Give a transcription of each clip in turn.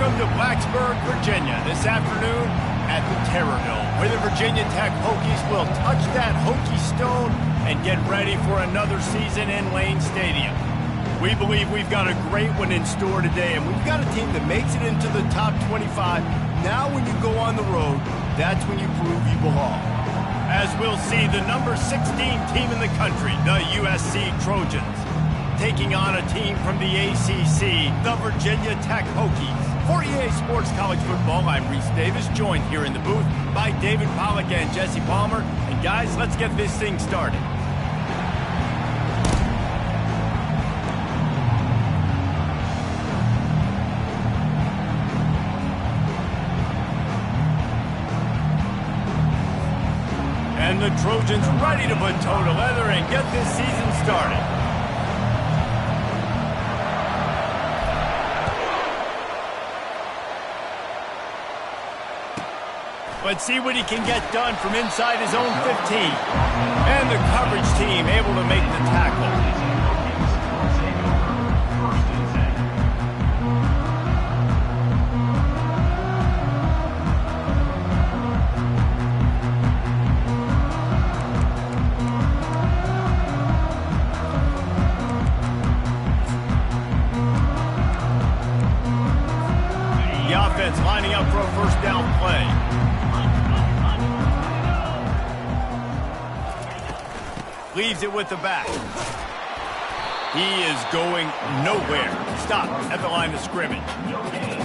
Welcome to Blacksburg, Virginia, this afternoon at the Terrordome, where the Virginia Tech Hokies will touch that Hokie stone and get ready for another season in Lane Stadium. We believe we've got a great one in store today, and we've got a team that makes it into the top 25. Now when you go on the road, that's when you prove you belong. As we'll see, the number 16 team in the country, the USC Trojans, taking on a team from the ACC, the Virginia Tech Hokies. For EA Sports College Football, I'm Reese Davis, joined here in the booth by David Pollack and Jesse Palmer. And guys, let's get this thing started. And the Trojans ready to put toe to leather and get this season started. Let's see what he can get done from inside his own 15. And the coverage team able to make the tackle. The offense lining up for a first down play. Leaves it with the back. He is going nowhere. Stop at the line of scrimmage.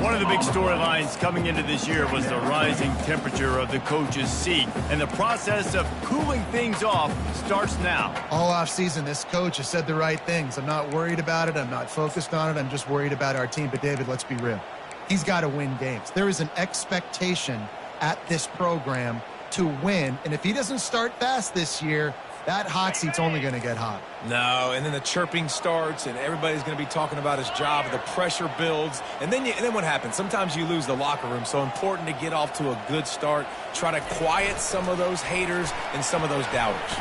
One of the big storylines coming into this year was the rising temperature of the coach's seat. And the process of cooling things off starts now. All offseason, this coach has said the right things. I'm not worried about it. I'm not focused on it. I'm just worried about our team. But, David, let's be real. He's got to win games. There is an expectation at this program to win. And if he doesn't start fast this year, that hot seat's only going to get hot. No, and then the chirping starts, and everybody's going to be talking about his job. The pressure builds, and then what happens? Sometimes you lose the locker room. So important to get off to a good start. Try to quiet some of those haters and some of those doubters.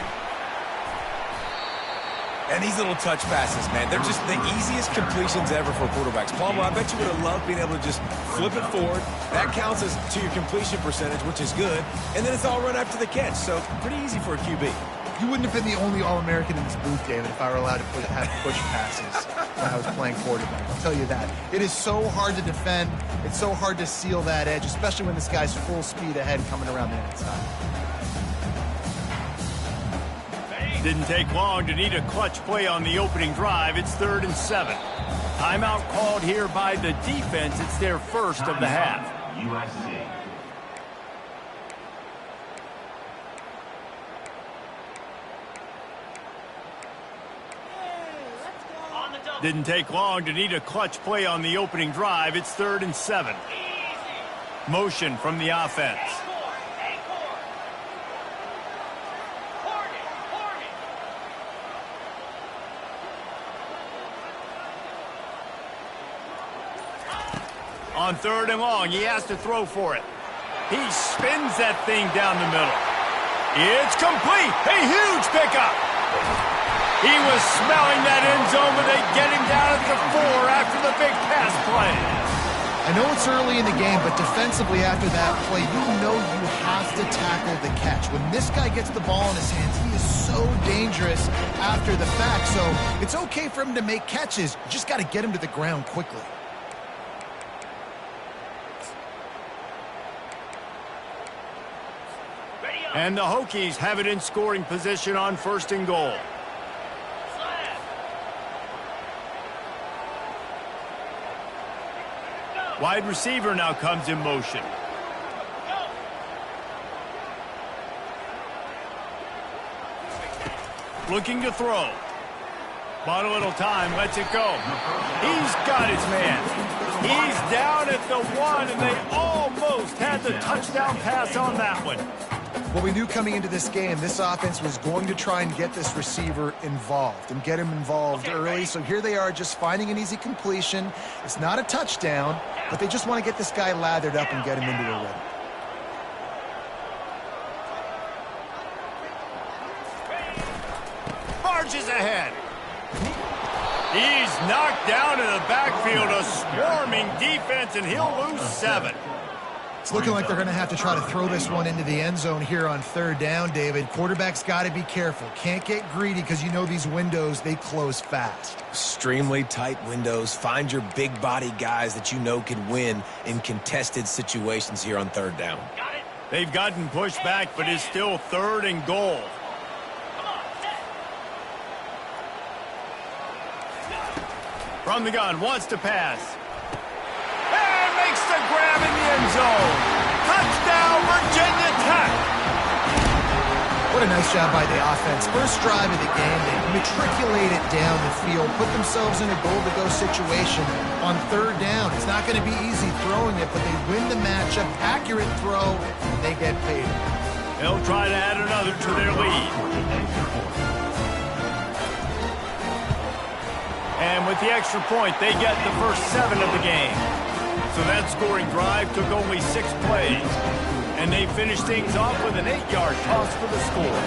And these little touch passes, man, they're just the easiest completions ever for quarterbacks. Palmer, I bet you would have loved being able to just flip it forward. That counts as to your completion percentage, which is good. And then it's all run after the catch, so pretty easy for a QB. You wouldn't have been the only All-American in this booth, David, if I were allowed to have push passes when I was playing quarterback. I'll tell you that. It is so hard to defend. It's so hard to seal that edge, especially when this guy's full speed ahead coming around the outside. Didn't take long to need a clutch play on the opening drive. It's 3rd and 7. Timeout called here by the defense. It's their first of the half. USC. Didn't take long to need a clutch play on the opening drive. It's 3rd and 7. Motion from the offense. On 3rd and long, he has to throw for it. He spins that thing down the middle. It's complete. A huge pickup. He was smelling that end zone, but they get him down at the 4 after the big pass play. I know it's early in the game, but defensively after that play, you know you have to tackle the catch. When this guy gets the ball in his hands, he is so dangerous after the fact. So it's okay for him to make catches. You just got to get him to the ground quickly. And the Hokies have it in scoring position on 1st and goal. Wide receiver now comes in motion. Looking to throw. Bought a little time, lets it go. He's got his man. He's down at the 1, and they almost had the touchdown pass on that one. Well, we knew coming into this game, this offense was going to try and get this receiver involved and get him involved early. So here they are just finding an easy completion. It's not a touchdown, but they just want to get this guy lathered up and get him into a rhythm. Barges ahead. He's knocked down in the backfield, a swarming defense, and he'll lose 7. It's looking like they're going to have to try to throw this one into the end zone here on 3rd down, David. Quarterback's got to be careful. Can't get greedy because you know these windows, they close fast. Extremely tight windows. Find your big body guys that you know can win in contested situations here on 3rd down. They've gotten pushed back, but it's still 3rd and goal. From the gun, wants to pass. And makes the grab in the end zone. Touchdown, Virginia Tech. What a nice job by the offense. First drive of the game, they matriculate it down the field, put themselves in a goal-to-go situation on 3rd down. It's not going to be easy throwing it, but they win the matchup. Accurate throw, and they get paid. They'll try to add another to their lead. And with the extra point, they get the first 7 of the game. So that scoring drive took only 6 plays. And they finished things off with an 8-yard toss for the score.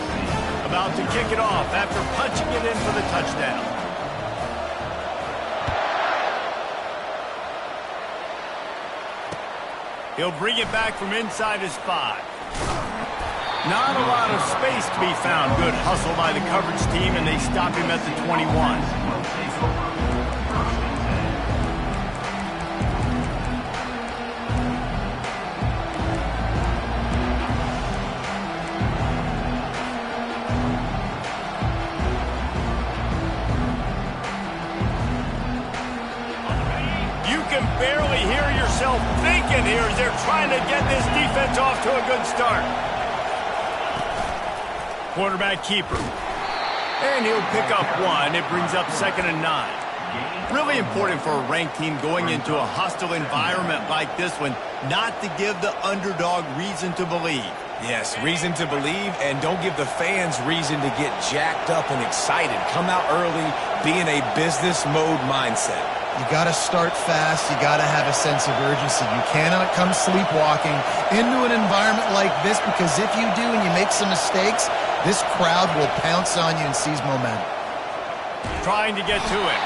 About to kick it off after punching it in for the touchdown. He'll bring it back from inside his 5. Not a lot of space to be found. Good hustle by the coverage team, and they stop him at the 21. You can barely hear yourself thinking here as they're trying to get this defense off to a good start. Quarterback keeper. And he'll pick up 1. It brings up 2nd and 9. Really important for a ranked team going into a hostile environment like this one, not to give the underdog reason to believe. Yes, reason to believe, and don't give the fans reason to get jacked up and excited. Come out early, be in a business mode mindset. You got to start fast. You got to have a sense of urgency. You cannot come sleepwalking into an environment like this, because if you do and you make some mistakes, this crowd will pounce on you and seize momentum. Trying to get to it.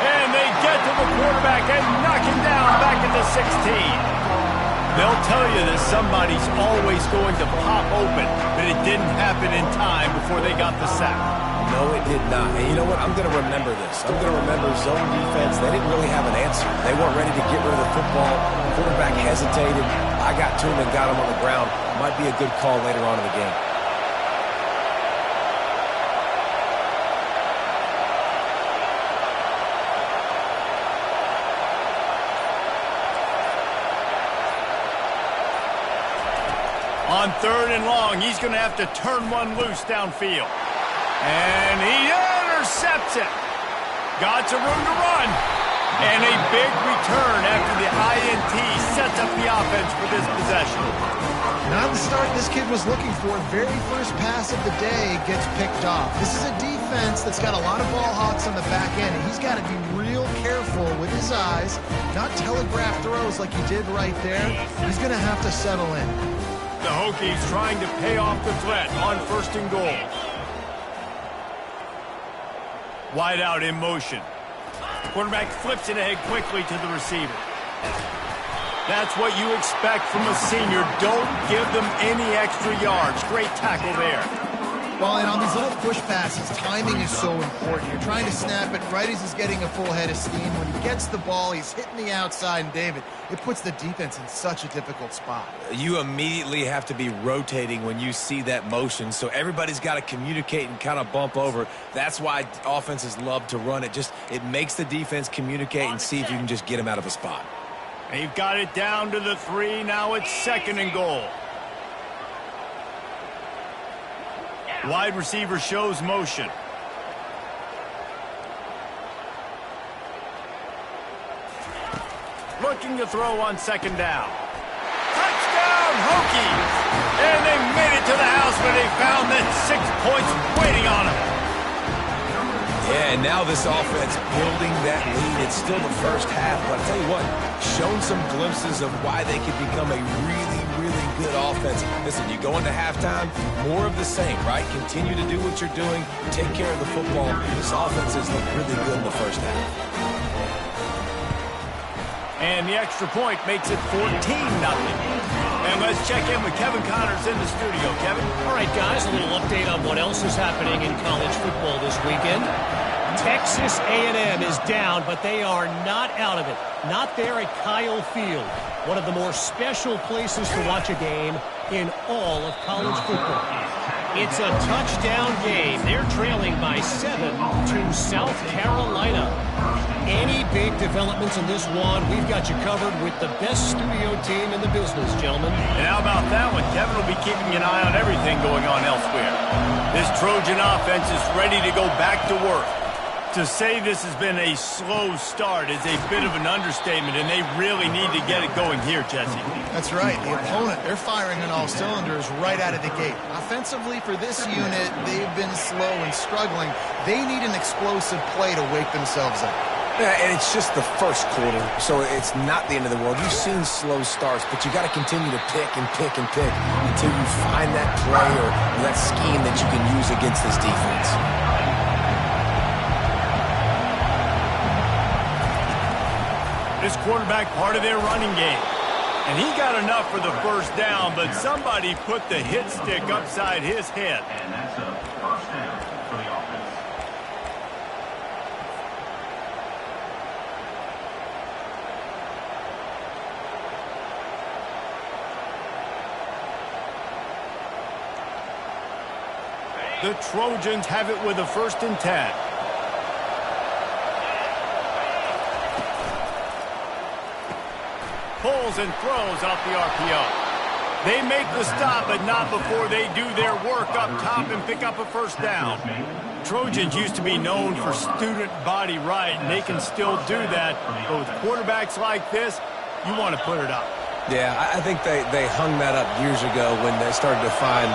And they get to the quarterback and knock him down back at the 16. They'll tell you that somebody's always going to pop open, but it didn't happen in time before they got the sack. No, it did not. And you know what? I'm going to remember this. I'm going to remember zone defense. They didn't really have an answer. They weren't ready to get rid of the football. Quarterback hesitated. I got to him and got him on the ground. Might be a good call later on in the game. On 3rd and long, he's going to have to turn one loose downfield. And he intercepts it. Got some room to run. And a big return after the INT sets up the offense for this possession. Not the start this kid was looking for. Very first pass of the day gets picked off. This is a defense that's got a lot of ball hawks on the back end, and he's got to be real careful with his eyes, not telegraph throws like he did right there. He's going to have to settle in. The Hokies trying to pay off the threat on 1st and goal. Wide out in motion. Quarterback flips it ahead quickly to the receiver. That's what you expect from a senior. Don't give them any extra yards. Great tackle there. Well, and on these little push passes, timing is so important. You're trying to snap it right as he's getting a full head of steam. When he gets the ball, he's hitting the outside, and David, it puts the defense in such a difficult spot. You immediately have to be rotating when you see that motion, so everybody's got to communicate and kind of bump over. That's why offenses love to run it. It makes the defense communicate and see if you can just get him out of a spot. They've got it down to the 3. Now it's 2nd and goal. Wide receiver shows motion. Looking to throw on 2nd down. Touchdown, Hokies! And they made it to the house where they found that 6 points waiting on them. Yeah, and now this offense building that lead. It's still the first half, but I'll tell you what, shown some glimpses of why they could become a really, really good offense. Listen, you go into halftime, more of the same, right? Continue to do what you're doing, take care of the football. This offense has looked really good in the first half. And the extra point makes it 14-0. And let's check in with Kevin Connors in the studio. Kevin? All right, guys, a little update on what else is happening in college football this weekend. Texas A&M is down, but they are not out of it. Not there at Kyle Field, one of the more special places to watch a game in all of college football. It's a touchdown game. They're trailing by 7 to South Carolina. Any big developments in this one, we've got you covered with the best studio team in the business, gentlemen. And how about that one? Kevin will be keeping an eye on everything going on elsewhere. This Trojan offense is ready to go back to work. To say this has been a slow start is a bit of an understatement, and they really need to get it going here, Jesse. That's right. The opponent, they're firing on all cylinders right out of the gate. Offensively, for this unit, they've been slow and struggling. They need an explosive play to wake themselves up. Yeah, and it's just the first quarter, so it's not the end of the world. You've seen slow starts, but you got to continue to pick and pick and pick until you find that play or that scheme that you can use against this defense. This quarterback part of their running game. And he got enough for the first down, but somebody put the hit stick upside his head. And that's a first down for the offense. The Trojans have it with a 1st and 10. Pulls and throws off the RPO. They make the stop, but not before they do their work up top and pick up a first down. Trojans used to be known for student body right, and they can still do that. But with quarterbacks like this, you want to put it up. Yeah, I think they hung that up years ago when they started to find,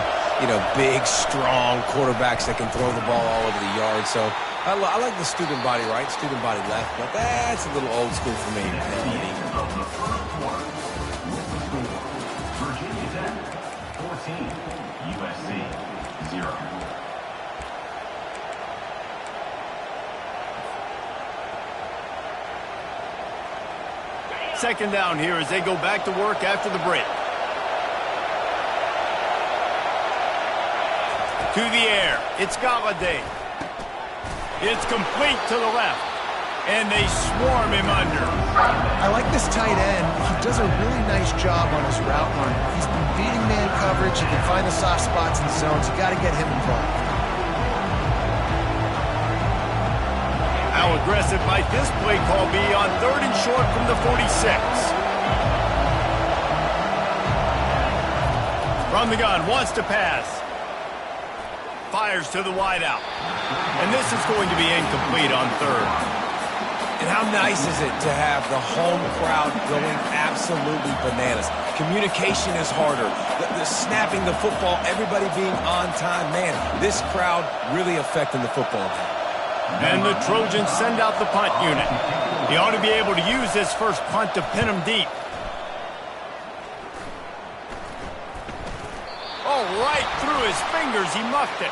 big, strong quarterbacks that can throw the ball all over the yard. So I like the student body right, student body left, but that's a little old school for me. Virginia Tech, 14, USC, 0. Second down here as they go back to work after the break. To the air. It's Galladay. It's complete to the left. And they swarm him under. I like this tight end. He does a really nice job on his route run. He's been beating man coverage. He can find the soft spots in zones. You got to get him involved. How aggressive might this play call be on 3rd and short from the 46? From the gun, wants to pass. Fires to the wideout. And this is going to be incomplete on 3rd. And how nice is it to have the home crowd going absolutely bananas? Communication is harder. The snapping the football, everybody being on time. Man, this crowd really affecting the football game. And the Trojans send out the punt unit. He ought to be able to use this first punt to pin him deep. Oh, right through his fingers, he muffed it.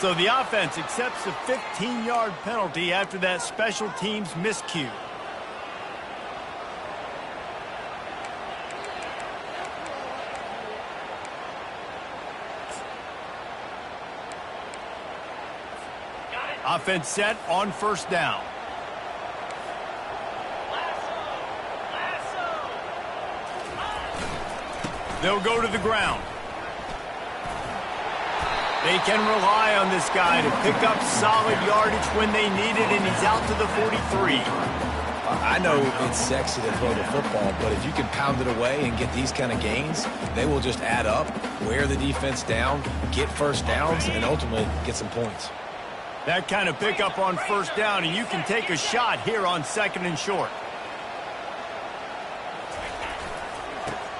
So the offense accepts a 15-yard penalty after that special teams miscue. Offense set on 1st down. They'll go to the ground. They can rely on this guy to pick up solid yardage when they need it, and he's out to the 43. I know it's sexy to throw the football, but if you can pound it away and get these kind of gains, they will just add up, wear the defense down, get first downs, and ultimately get some points. That kind of pickup on 1st down, and you can take a shot here on 2nd and short.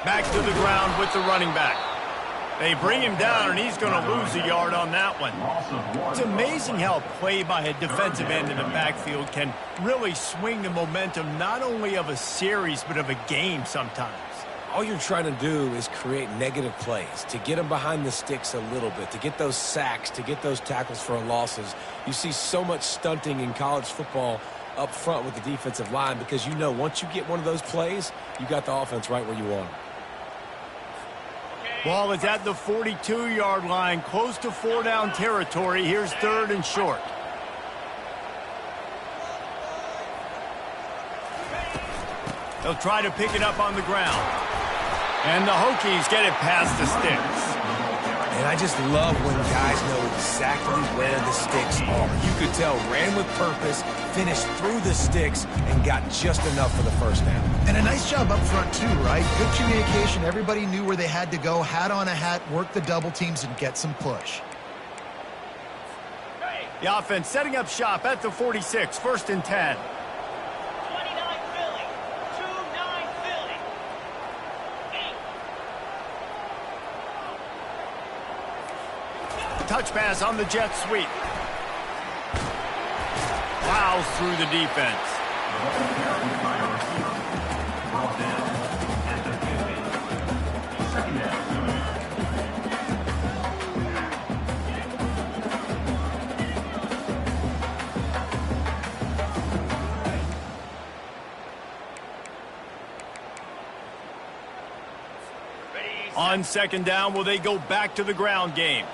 Back to the ground with the running back. They bring him down, and he's going to lose a yard on that one. It's amazing how play by a defensive end in the backfield can really swing the momentum not only of a series but of a game sometimes. all you're trying to do is create negative plays, to get them behind the sticks a little bit, to get those sacks, to get those tackles for losses. You see so much stunting in college football up front with the defensive line because you know once you get one of those plays, you got the offense right where you want them. Ball is at the 42-yard line, close to 4-down territory. Here's 3rd and short. They'll try to pick it up on the ground. And the Hokies get it past the sticks. And I just love when guys know exactly where the sticks are. You could tell ran with purpose, finished through the sticks, and got just enough for the first down. And a nice job up front too, right? Good communication. Everybody knew where they had to go. Hat on a hat, work the double teams, and get some push. The offense setting up shop at the 46, 1st and 10. Touch pass on the jet sweep. Plows through the defense. Brought down at the 50. 2nd down. On 2nd down, will they go back to the ground game?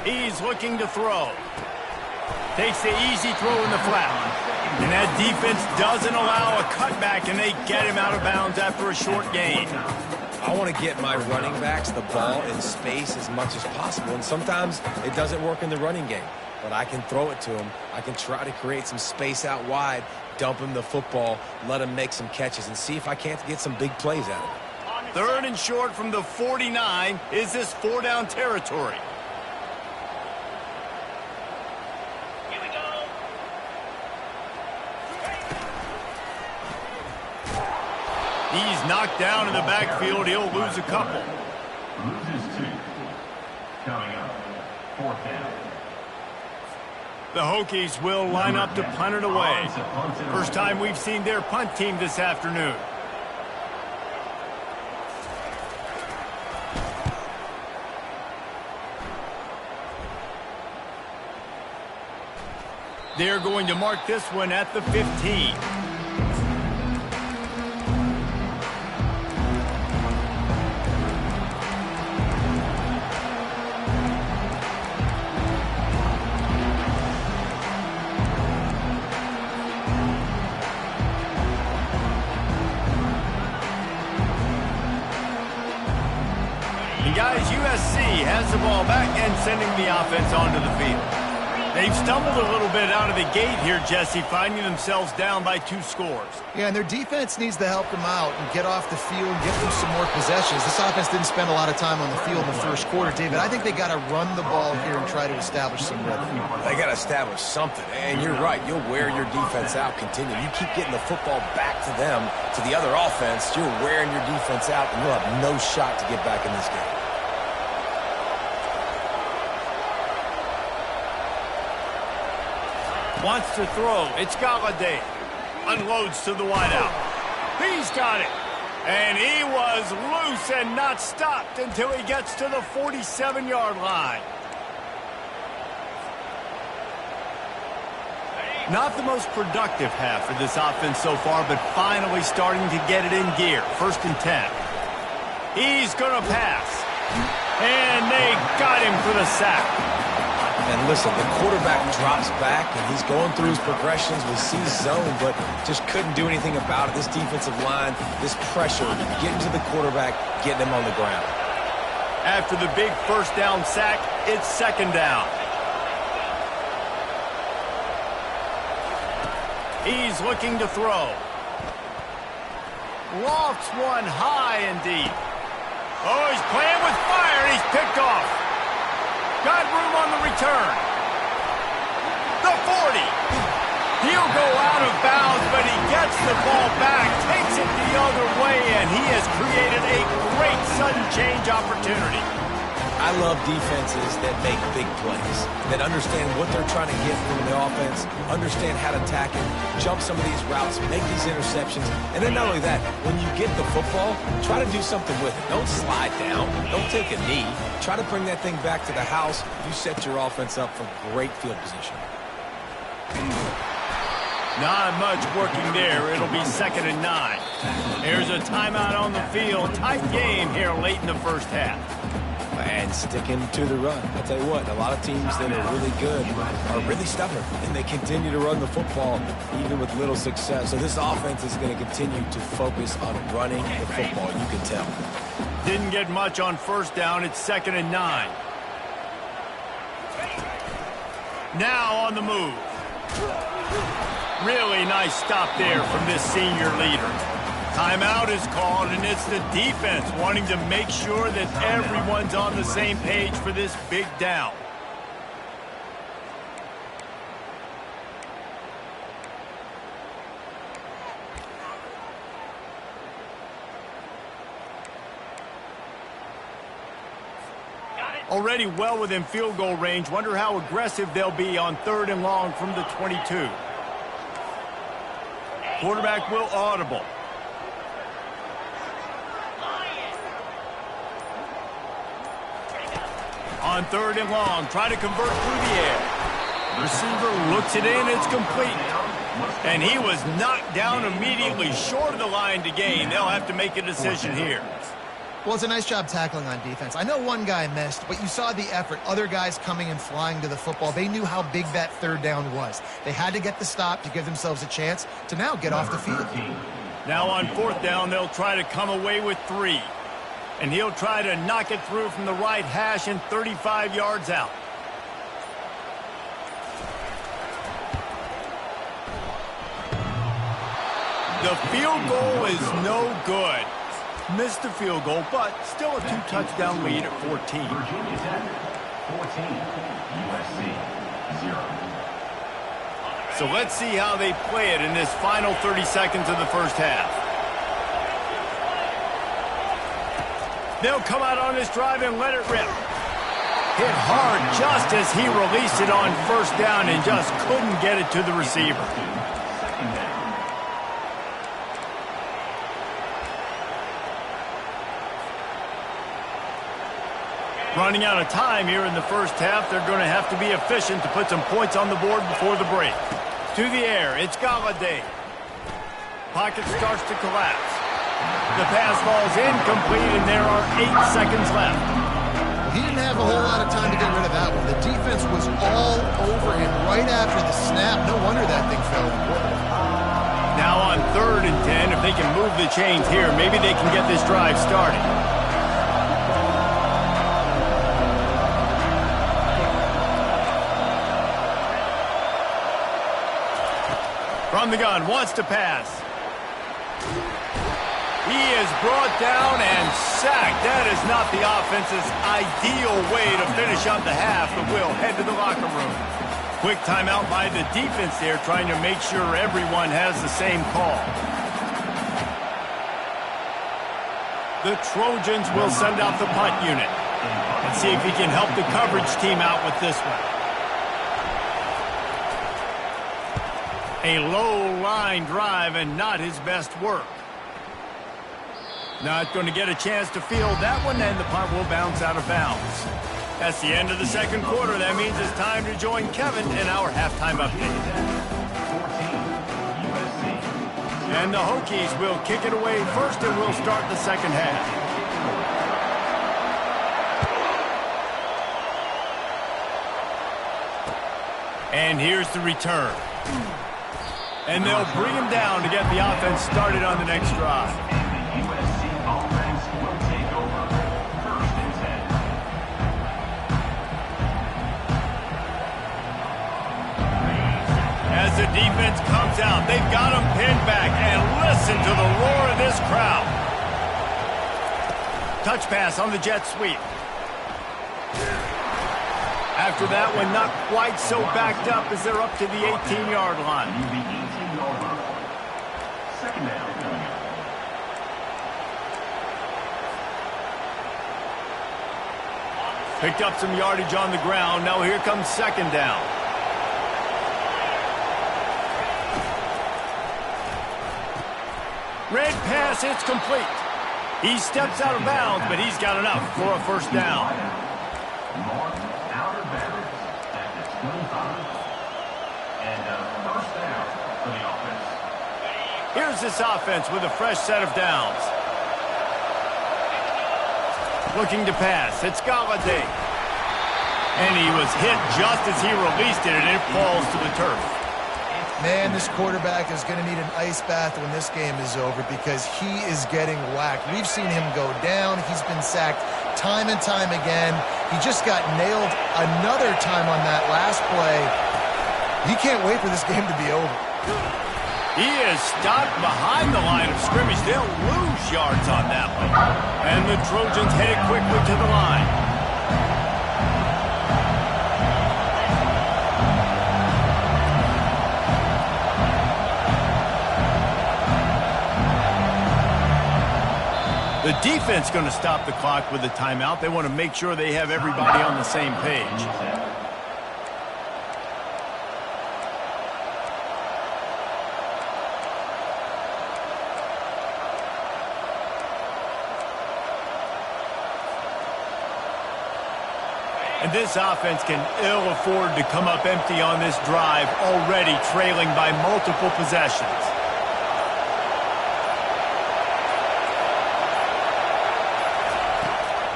He's looking to throw. Takes the easy throw in the flat. And that defense doesn't allow a cutback, and they get him out of bounds after a short gain. I want to get my running backs the ball in space as much as possible, and sometimes it doesn't work in the running game. But I can throw it to him. I can try to create some space out wide, dump him the football, let him make some catches, and see if I can't get some big plays out of it. 3rd and short from the 49. Is this 4-down territory? He's knocked down in the backfield. He'll lose a couple. Loses 2. Coming up, 4th down. The Hokies will line up to punt it away. First time we've seen their punt team this afternoon. They're going to mark this one at the 15. Guys, USC has the ball back and sending the offense onto the field. They've stumbled a little bit out of the gate here, Jesse, finding themselves down by 2 scores. Yeah, and their defense needs to help them out and get off the field, get them some more possessions. This offense didn't spend a lot of time on the field in the 1st quarter, David. I think they got to run the ball here and try to establish some rhythm. They got to establish something, and you're right. You'll wear your defense out continually. You keep getting the football back to them, to the other offense, you're wearing your defense out, and you'll have no shot to get back in this game. Wants to throw. It's Galladay. Unloads to the wideout. He's got it. And he was loose and not stopped until he gets to the 47-yard line. Not the most productive half for this offense so far, but finally starting to get it in gear. 1st and 10. He's going to pass. And they got him for the sack. And listen, the quarterback drops back, and he's going through his progressions. We see zone, but just couldn't do anything about it. This defensive line, this pressure, getting to the quarterback, getting him on the ground. After the big 1st down sack, it's 2nd down. He's looking to throw. Lofts one high and deep. Oh, he's playing with fire, and he's picked off. Got room on the return. The 40. He'll go out of bounds, but he gets the ball back, takes it the other way, and he has created a great sudden change opportunity. I love defenses that make big plays, that understand what they're trying to get from the offense, understand how to attack it, jump some of these routes, make these interceptions. And then not only that, when you get the football, try to do something with it. Don't slide down. Don't take a knee. Try to bring that thing back to the house. You set your offense up for great field position. Not much working there. It'll be 2nd and 9. There's a timeout on the field. Tight game here late in the first half. And sticking to the run. I'll tell you what, a lot of teams that are really good are really stubborn, and they continue to run the football even with little success. So this offense is going to continue to focus on running the football, you can tell. Didn't get much on first down. It's 2nd and 9. Now on the move. Really nice stop there from this senior leader. Timeout is called, and it's the defense wanting to make sure that everyone's on the same page for this big down. Already well within field goal range. Wonder how aggressive they'll be on 3rd and long from the 22. Quarterback will audible. On 3rd and long, try to convert through the air. Receiver looks it in, it's complete. And he was knocked down immediately short of the line to gain. They'll have to make a decision here. Well, it's a nice job tackling on defense. I know one guy missed, but you saw the effort. Other guys coming and flying to the football. They knew how big that 3rd down was. They had to get the stop to give themselves a chance to now get off the field. Now on 4th down, they'll try to come away with 3. And he'll try to knock it through from the right hash and 35 yards out. The field goal is no good. Missed the field goal, but still a 2-touchdown lead at 14. Virginia Tech, 14. USC, 0. So let's see how they play it in this final 30 seconds of the first half. They'll come out on this drive and let it rip. Hit hard just as he released it on 1st down and just couldn't get it to the receiver. Second down. Running out of time here in the first half. They're going to have to be efficient to put some points on the board before the break. To the air, it's Galladay. Pocket starts to collapse. The pass ball's incomplete, and there are 8 seconds left. He didn't have a whole lot of time to get rid of that one. The defense was all over him right after the snap. No wonder that thing fell. Now on 3rd and 10, if they can move the chains here, maybe they can get this drive started. From the gun, wants to pass. He is brought down and sacked. That is not the offense's ideal way to finish up the half, but we'll head to the locker room. Quick timeout by the defense there, trying to make sure everyone has the same call. The Trojans will send out the punt unit and see if he can help the coverage team out with this one. A low-line drive and not his best work. Not going to get a chance to field that one, and the punt will bounce out of bounds. That's the end of the second quarter. That means it's time to join Kevin in our halftime update. 14. USC. And the Hokies will kick it away first, and we'll start the second half. And here's the return. And they'll bring him down to get the offense started on the next drive. And the USC offense will take over 1st and 10. As the defense comes out, they've got him pinned back, and listen to the roar of this crowd. Touch pass on the jet sweep. After that one, not quite so backed up as they're up to the 18-yard line. The 18-yard line. Second down coming up. Picked up some yardage on the ground. Now here comes second down. Red pass, it's complete. He steps out of bounds, but he's got enough for a first down. Out of bounds at the 25. And a first down for the offense. Here's this offense with a fresh set of downs. Looking to pass. It's Galladay. And he was hit just as he released it, and it falls to the turf. Man, this quarterback is going to need an ice bath when this game is over because he is getting whacked. We've seen him go down. He's been sacked time and time again. He just got nailed another time on that last play. He can't wait for this game to be over. He is stopped behind the line of scrimmage. They'll lose yards on that one. And the Trojans headed quickly to the line. The defense going to stop the clock with a timeout. They want to make sure they have everybody on the same page. And this offense can ill afford to come up empty on this drive, already trailing by multiple possessions.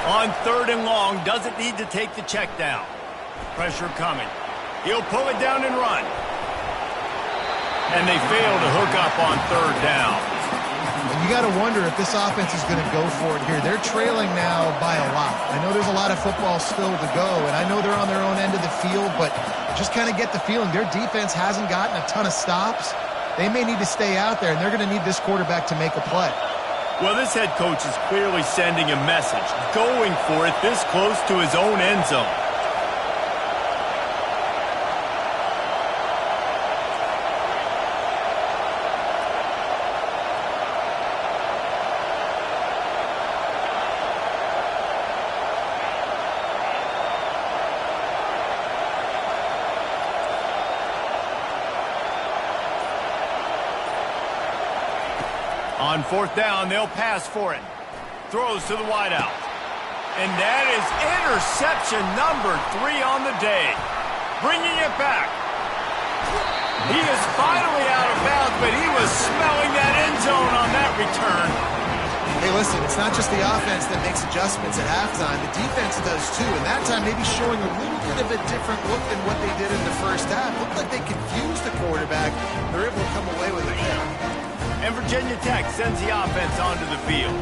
On third and long, doesn't need to take the check down. Pressure coming. He'll pull it down and run. And they fail to hook up on third down. And you got to wonder if this offense is going to go for it here. They're trailing now by a lot. I know there's a lot of football still to go, and I know they're on their own end of the field, but just kind of get the feeling their defense hasn't gotten a ton of stops. They may need to stay out there, and they're going to need this quarterback to make a play. Well, this head coach is clearly sending a message, going for it this close to his own end zone. On fourth down, they'll pass for it. Throws to the wideout. And that is interception number 3 on the day. Bringing it back. He is finally out of bounds, but he was smelling that end zone on that return. Hey, listen, it's not just the offense that makes adjustments at halftime. The defense does too, and that time maybe showing a little bit of a different look than what they did in the first half. Looked like they confused the quarterback. They're able to come away with it there. And Virginia Tech sends the offense onto the field.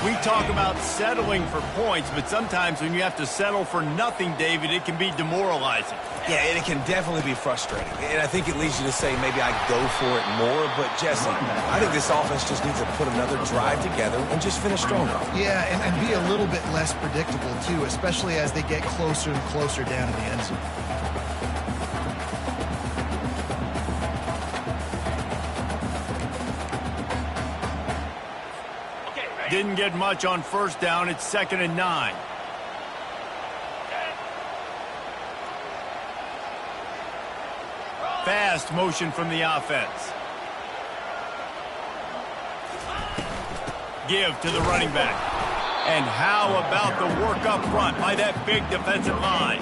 We talk about settling for points, but sometimes when you have to settle for nothing, David, it can be demoralizing. Yeah, and it can definitely be frustrating. And I think it leads you to say maybe I go for it more. But, Jesse, I think this offense just needs to put another drive together and just finish stronger. Yeah, and be a little bit less predictable, too, especially as they get closer and closer down in the end zone. Didn't get much on first down. It's 2nd and 9. Fast motion from the offense. Give to the running back. And how about the work up front by that big defensive line?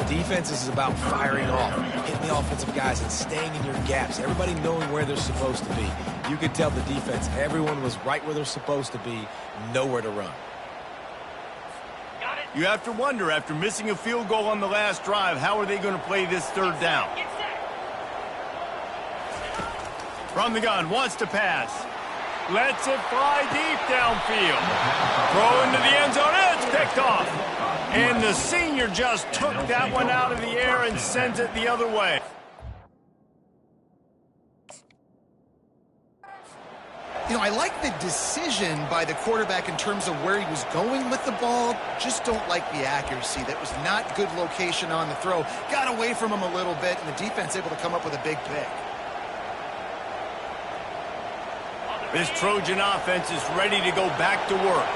Defense is about firing off, hitting the offensive guys and staying in your gaps, everybody knowing where they're supposed to be. You could tell the defense, everyone was right where they're supposed to be, nowhere to run. You have to wonder, after missing a field goal on the last drive, how are they going to play this third down? From the gun, wants to pass. Lets it fly deep downfield. Throw into the end zone, it's picked off. And the senior just took that one out of the air and sends it the other way. You know, I like the decision by the quarterback in terms of where he was going with the ball. Just don't like the accuracy. That was not good location on the throw. Got away from him a little bit, and the defense able to come up with a big pick. This Trojan offense is ready to go back to work.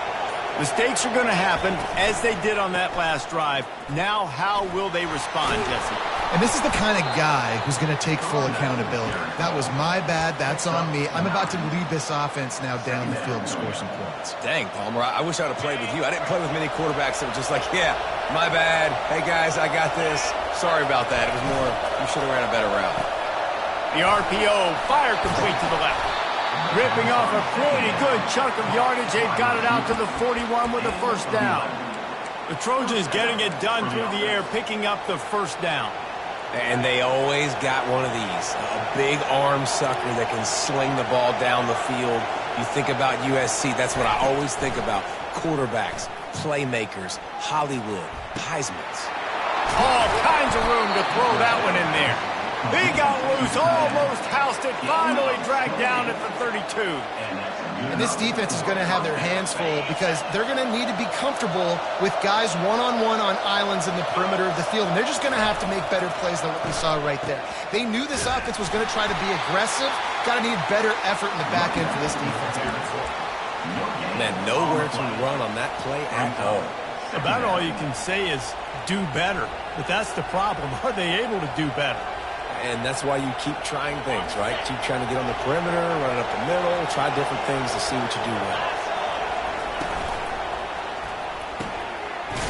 Mistakes are going to happen, as they did on that last drive. Now, how will they respond, Jesse? And this is the kind of guy who's going to take full accountability. That was my bad. That's on me. I'm about to lead this offense now down the field and score some points. Dang, Palmer, I wish I would have played with you. I didn't play with many quarterbacks that were just like, yeah, my bad. Hey, guys, I got this. Sorry about that. It was more, you should have ran a better route. The RPO, fire complete to the left. Ripping off a pretty good chunk of yardage. They've got it out to the 41 with a first down. The Trojans getting it done through the air, picking up the first down. And they always got one of these, a big arm sucker that can sling the ball down the field. You think about USC, that's what I always think about. Quarterbacks, playmakers, Hollywood, Heismans. All kinds of room to throw that one in there. He got loose, almost housed it, finally dragged down at the 32. And this defense is going to have their hands full because they're going to need to be comfortable with guys one-on-one on islands in the perimeter of the field. And they're just going to have to make better plays than what we saw right there. They knew this offense was going to try to be aggressive. Got to need better effort in the back end for this defense moving forward. Man, nowhere to run on that play at all. About all you can say is do better. But that's the problem. Are they able to do better? And that's why you keep trying things, right? Keep trying to get on the perimeter, run it up the middle, try different things to see what you do well.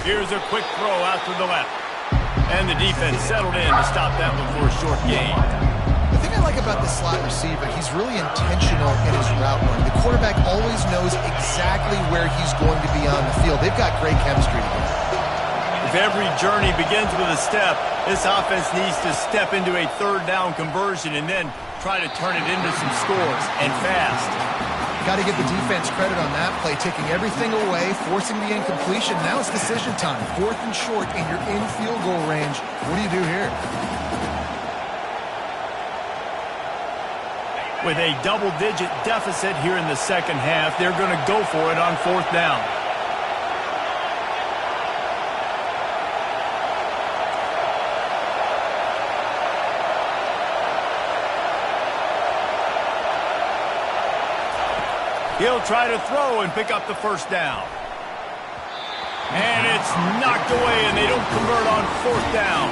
Here's a quick throw out to the left. And the defense settled in to stop that one for a short gain. The thing I like about the slot receiver, he's really intentional in his route run. The quarterback always knows exactly where he's going to be on the field. They've got great chemistry together. If every journey begins with a step, this offense needs to step into a third down conversion and then try to turn it into some scores, and fast. Got to give the defense credit on that play, taking everything away, forcing the incompletion. Now it's decision time. 4th and short, and you're in field goal range. What do you do here? With a double-digit deficit here in the second half, they're going to go for it on 4th down. He'll try to throw and pick up the first down. And it's knocked away, and they don't convert on 4th down.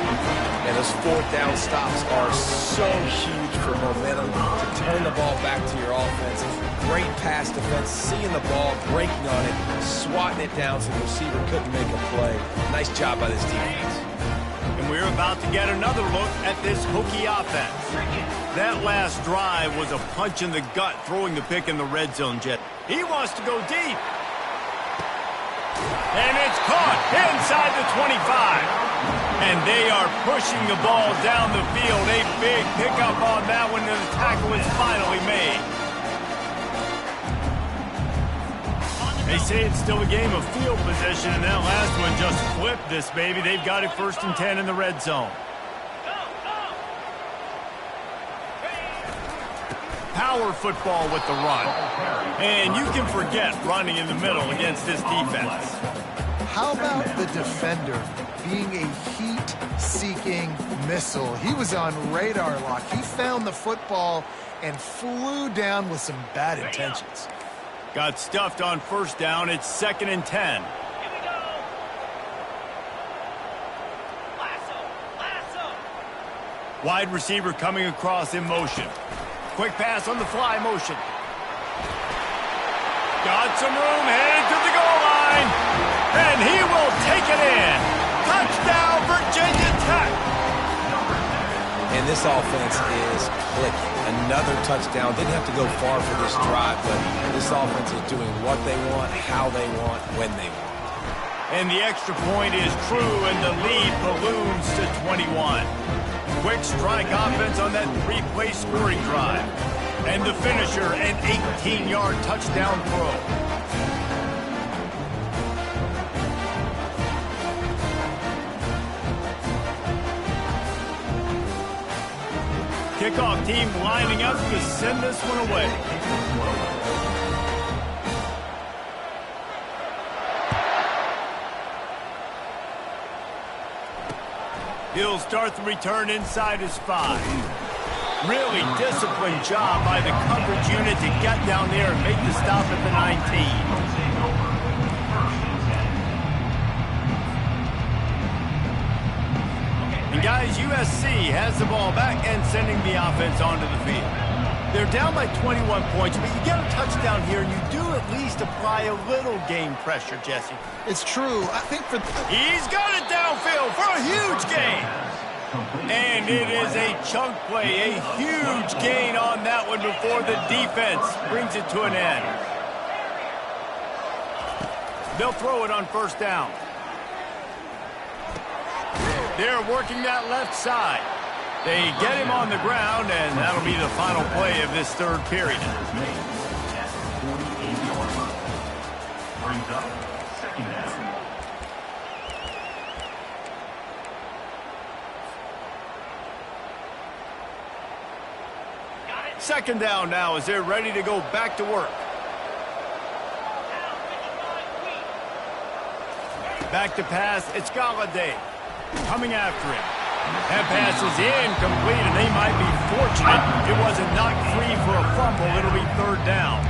And those 4th down stops are so huge for momentum to turn the ball back to your offense. Great pass defense, seeing the ball, breaking on it, swatting it down so the receiver couldn't make a play. Nice job by this defense. And we're about to get another look at this Hokie offense. That last drive was a punch in the gut, throwing the pick in the red zone, Jet. He wants to go deep. And it's caught inside the 25. And they are pushing the ball down the field. A big pickup on that one, and the tackle is finally made. They say it's still a game of field position, and that last one just flipped this baby. They've got it 1st and 10 in the red zone. Power football with the run. And you can forget running in the middle against this defense. How about the defender being a heat-seeking missile? He was on radar lock. He found the football and flew down with some bad intentions. Got stuffed on 1st down. It's 2nd and 10. Wide receiver coming across in motion. Quick pass on the fly motion. Got some room, headed to the goal line. And he will take it in. Touchdown, Virginia Tech. And this offense is clicking. Another touchdown. Didn't have to go far for this drive, but this offense is doing what they want, how they want, when they want. And the extra point is true, and the lead balloons to 21. Quick strike offense on that 3-play scoring drive. And the finisher, an 18-yard touchdown throw. Kickoff team lining up to send this one away. He'll start the return inside his 5. Really disciplined job by the coverage unit to get down there and make the stop at the 19. And guys, USC has the ball back and sending the offense onto the field. They're down by 21 points, but you get a touchdown here, and you do at least apply a little game pressure, Jesse. It's true. I think for... He's got it downfield for a huge gain. And it is a chunk play, a huge gain on that one before the defense brings it to an end. They'll throw it on first down. They're working that left side. They get him on the ground, and that'll be the final play of this third period. Brings up second down. Second down now as they're ready to go back to work. Back to pass, it's Galladay coming after him. That pass is incomplete, and they might be fortunate it wasn't knocked free for a fumble. It'll be third down.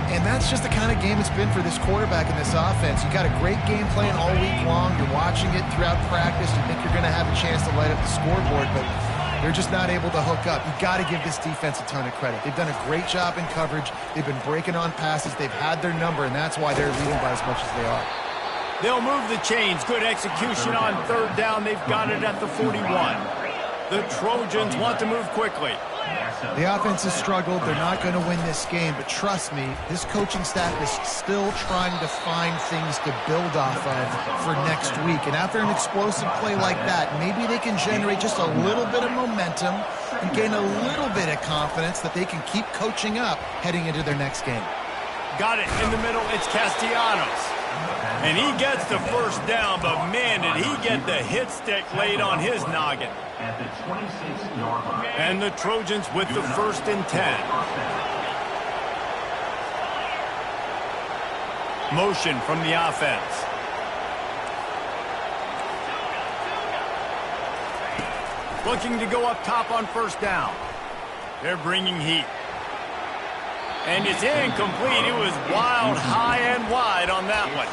And that's just the kind of game it's been for this quarterback in this offense. You got a great game plan all week long. You're watching it throughout practice. You think you're going to have a chance to light up the scoreboard, but they're just not able to hook up. You got to give this defense a ton of credit. They've done a great job in coverage. They've been breaking on passes. They've had their number, and that's why they're leading by as much as they are. They'll move the chains. Good execution on third down. They've got it at the 41. The Trojans want to move quickly. The offense has struggled. They're not going to win this game, but trust me, this coaching staff is still trying to find things to build off of for next week. And after an explosive play like that, maybe they can generate just a little bit of momentum and gain a little bit of confidence that they can keep coaching up heading into their next game. Got it in the middle. It's Castellanos. And he gets the first down, but man, did he get the hit stick laid on his noggin. At the 26-yard line. And the Trojans with the 1st and 10. Motion from the offense. Looking to go up top on first down. They're bringing heat. And it's incomplete. It was wild, high and wide on that one.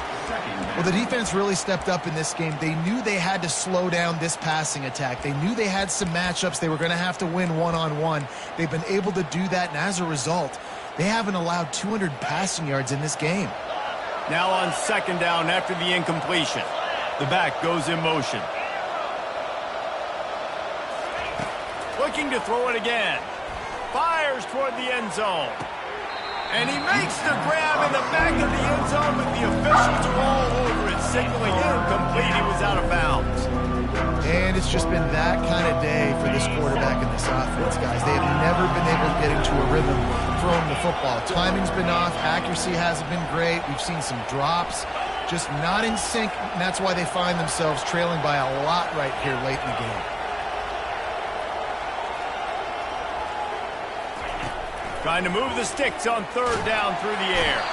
Well, the defense really stepped up in this game. They knew they had to slow down this passing attack. They knew they had some matchups they were going to have to win one-on-one. They've been able to do that, and as a result, they haven't allowed 200 passing yards in this game. Now on second down after the incompletion. The back goes in motion. Looking to throw it again. Fires toward the end zone. And he makes the grab in the back of the end zone, but the officials are all over it, signaling incomplete. He was out of bounds. And it's just been that kind of day for this quarterback in this offense, guys. They have never been able to get into a rhythm throwing the football. Timing's been off. Accuracy hasn't been great. We've seen some drops. Just not in sync, and that's why they find themselves trailing by a lot right here late in the game. Trying to move the sticks on third down through the air.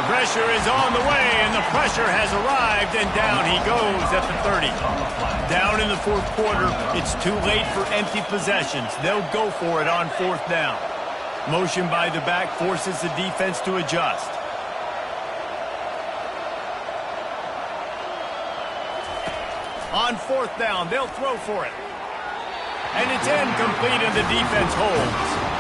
Pressure is on the way, and the pressure has arrived, and down he goes at the 30. Down in the fourth quarter, it's too late for empty possessions. They'll go for it on fourth down. Motion by the back forces the defense to adjust. On fourth down, they'll throw for it. And it's incomplete, and the defense holds.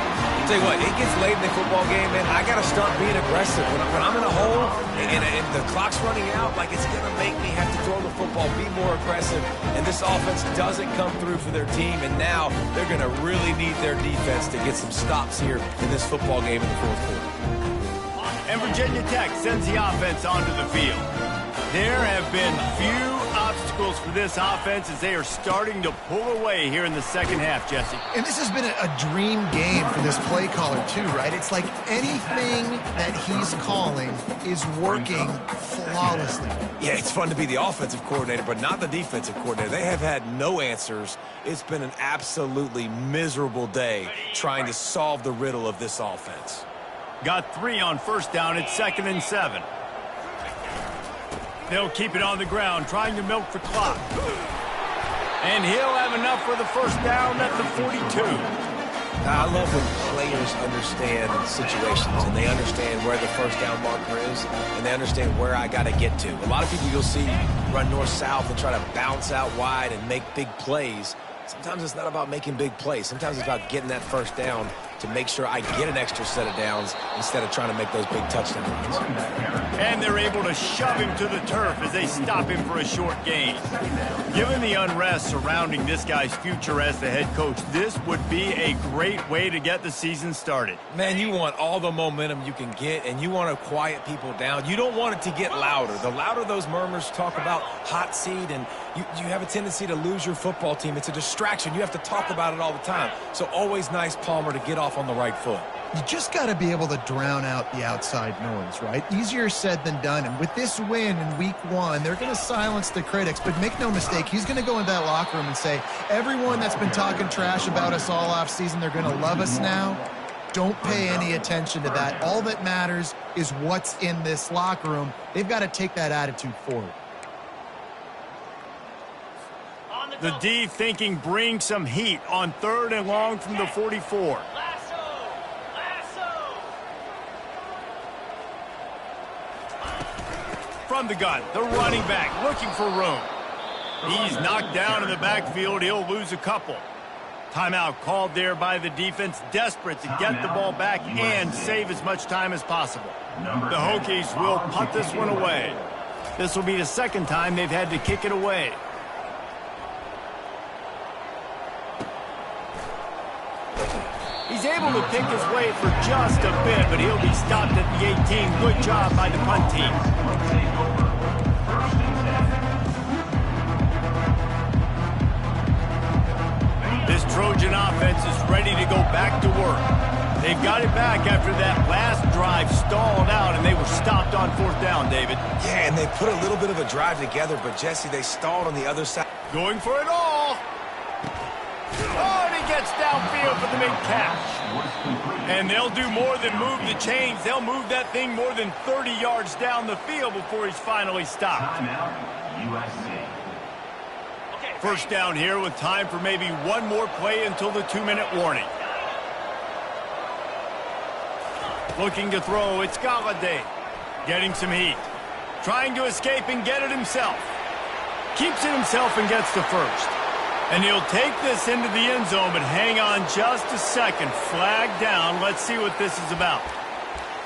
Tell you what, it gets late in the football game, man. I got to start being aggressive. When I'm in a hole and the clock's running out, like it's going to make me have to throw the football, be more aggressive. And this offense doesn't come through for their team, and now they're going to really need their defense to get some stops here in this football game in the fourth quarter. And Virginia Tech sends the offense onto the field. There have been few obstacles for this offense as they are starting to pull away here in the second half, Jesse. And this has been a dream game for this play caller, too, right? It's like anything that he's calling is working flawlessly. Yeah, it's fun to be the offensive coordinator, but not the defensive coordinator. They have had no answers. It's been an absolutely miserable day trying to solve the riddle of this offense. Got 3 on first down. It's 2nd and 7. They'll keep it on the ground, trying to milk the clock. And he'll have enough for the first down at the 42. I love when players understand situations, and they understand where the first down marker is, and they understand where I got to get to. A lot of people you'll see run north-south and try to bounce out wide and make big plays. Sometimes it's not about making big plays. Sometimes it's about getting that first down to make sure I get an extra set of downs instead of trying to make those big touchdown runs. And they're able to shove him to the turf as they stop him for a short gain. Given the unrest surrounding this guy's future as the head coach, this would be a great way to get the season started. Man, you want all the momentum you can get, and you want to quiet people down. You don't want it to get louder. The louder those murmurs talk about hot seat, and you have a tendency to lose your football team. It's a distraction. You have to talk about it all the time. So always nice, Palmer, to get off on the right foot. You just got to be able to drown out the outside noise, right? Easier said than done. And with this win in week 1, they're going to silence the critics. But make no mistake, he's going to go into that locker room and say, everyone that's been talking trash about us all off season, they're going to love us now. Don't pay any attention to that. All that matters is what's in this locker room. They've got to take that attitude forward. The D thinking bring some heat on 3rd and long from the 44. From the gun, the running back looking for room. He's knocked down in the backfield. He'll lose a couple. Timeout called there by the defense, desperate to get the ball back and save as much time as possible. The Hokies will punt this one away. This will be the second time they've had to kick it away. He's able to pick his way for just a bit, but he'll be stopped at the 18. Good job by the punt team. This Trojan offense is ready to go back to work. They've got it back after that last drive stalled out, and they were stopped on 4th down, David. Yeah, and they put a little bit of a drive together, but, Jesse, they stalled on the other side. Going for it all. Oh, and he gets downfield for the big catch. And they'll do more than move the chains. They'll move that thing more than 30 yards down the field before he's finally stopped. Timeout, USC. First down here with time for maybe one more play until the 2-minute warning. Looking to throw, it's Galladay. Getting some heat. Trying to escape and get it himself. Keeps it himself and gets the first. And he'll take this into the end zone, but hang on just a second. Flag down. Let's see what this is about.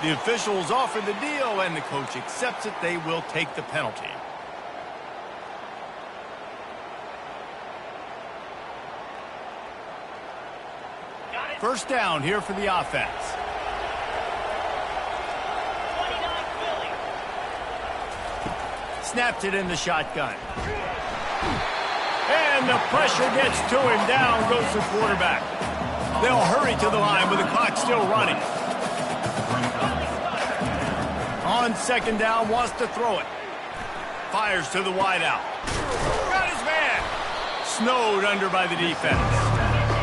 The officials offer the deal, and the coach accepts it. They will take the penalty. First down here for the offense. Snapped it in the shotgun. And the pressure gets to him. Down goes the quarterback. They'll hurry to the line with the clock still running. On second down, wants to throw it. Fires to the wideout. Got his man. Snowed under by the defense.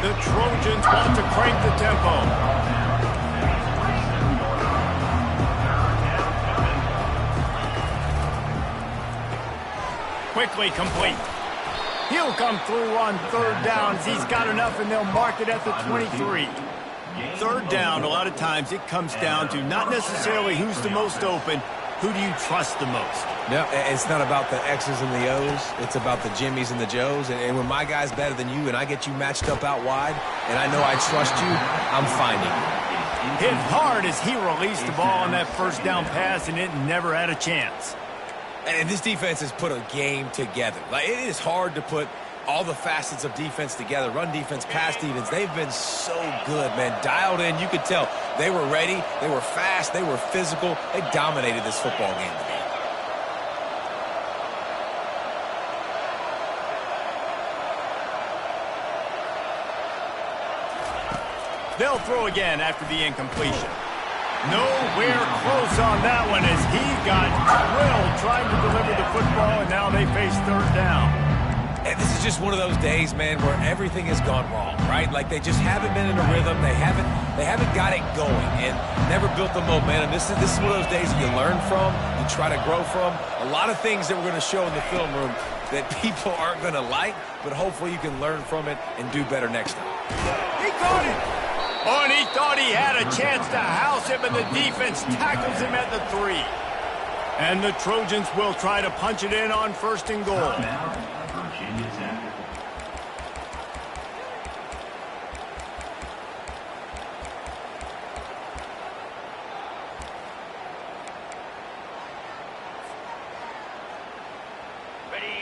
The Trojans want to crank the tempo. Quickly complete. He'll come through on 3rd downs. He's got enough, and they'll mark it at the 23. 3rd down, a lot of times it comes down to not necessarily who's the most open, who do you trust the most? Yeah, it's not about the X's and the O's. It's about the Jimmies and the Joes. And when my guy's better than you and I get you matched up out wide and I know I trust you, I'm finding you. Hit hard as he released the ball on that first down pass, and it never had a chance. And this defense has put a game together. Like, it is hard to put all the facets of defense together. Run defense, pass defense. They've been so good, man. Dialed in. You could tell they were ready. They were fast. They were physical. They dominated this football game today. They'll throw again after the incompletion. Nowhere close on that one as he got drilled trying to deliver the football, and now they face 3rd down. And this is just one of those days, man, where everything has gone wrong, right? Like they just haven't been in a rhythm. They haven't got it going and never built the momentum. This is one of those days that you learn from, you try to grow from. A lot of things that we're going to show in the film room that people aren't going to like, but hopefully you can learn from it and do better next time. He caught it. Oh, and he thought he had a chance to house him, and the defense tackles him at the 3. And the Trojans will try to punch it in on 1st and goal. Now, Virginia's after.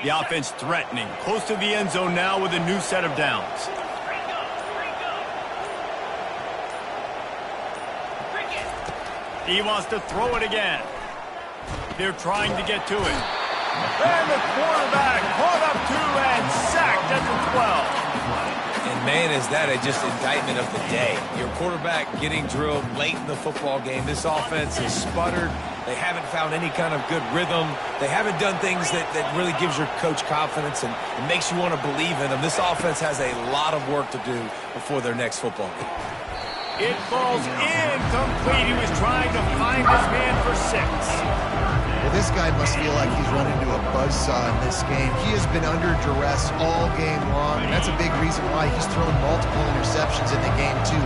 The offense threatening, close to the end zone now with a new set of downs. He wants to throw it again. They're trying to get to it. And the quarterback caught up to and sacked at the 12. And man, is that just indictment of the day. Your quarterback getting drilled late in the football game. This offense has sputtered. They haven't found any kind of good rhythm. They haven't done things that really gives your coach confidence and makes you want to believe in them. This offense has a lot of work to do before their next football game. It falls incomplete. He was trying to find his man for 6. Well, this guy must feel like he's run into a buzzsaw in this game. He has been under duress all game long, and that's a big reason why he's thrown multiple interceptions in the game, too.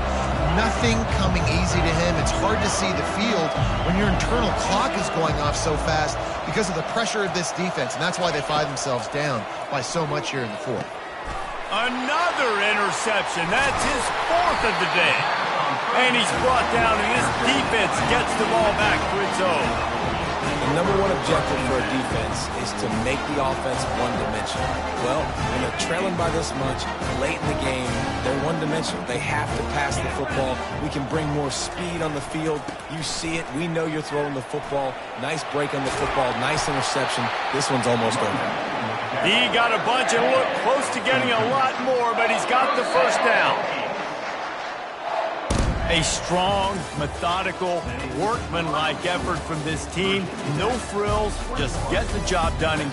Nothing coming easy to him. It's hard to see the field when your internal clock is going off so fast because of the pressure of this defense, and that's why they find themselves down by so much here in the 4th. Another interception. That's his 4th of the day. And he's brought down, and this defense gets the ball back for its own. The number one objective for a defense is to make the offense one-dimensional. Well, when they're trailing by this much, late in the game, they're one-dimensional. They have to pass the football. We can bring more speed on the field. You see it. We know you're throwing the football. Nice break on the football. Nice interception. This one's almost over. He got a bunch and looked close to getting a lot more, but he's got the 1st down. A strong, methodical, workmanlike effort from this team. No frills, just get the job done and